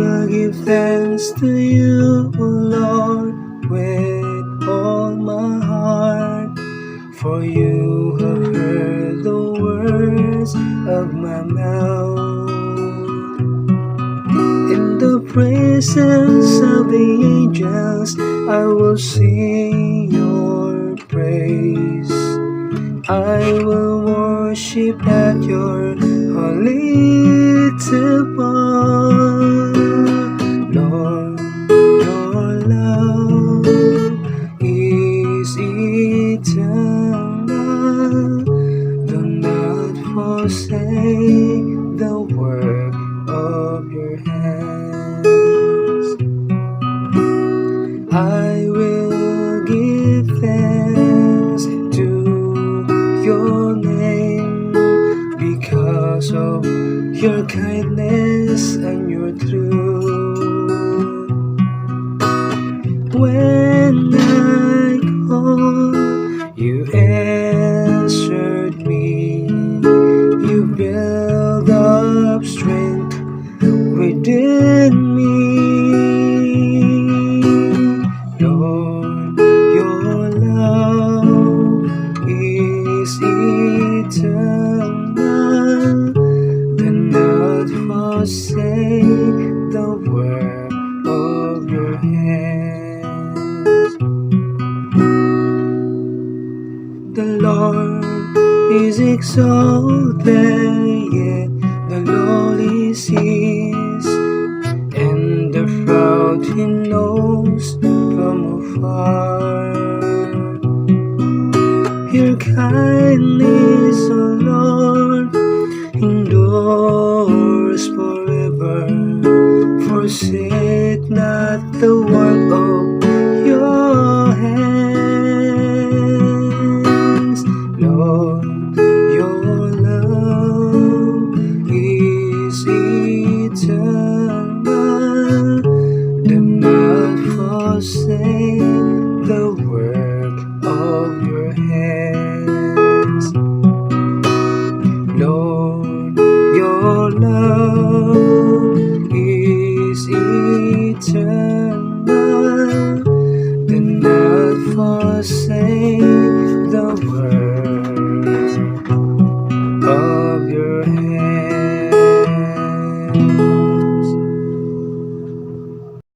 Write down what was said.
will give thanks to you, O Lord, with all my heart, for you have heard the words of my mouth. In the presence of the angels, I will sing your praise. I will worship at your holy temple. Lord, your love is eternal. Do not forsake the work of your hands. I will give thanks to your name because of your kindness and your truth. When I called, you answered me. You build up strength within me. Lord, your love is eternal. Do not forsake the work of your hands. The Lord is exalted, yet the lowly sees, and the proud he knows from afar. Your kindness, O Lord, endures forever. Forsake not the work of your hands. Lord, your love is eternal. Do not forsake the work of your hands. Lord, your love is eternal.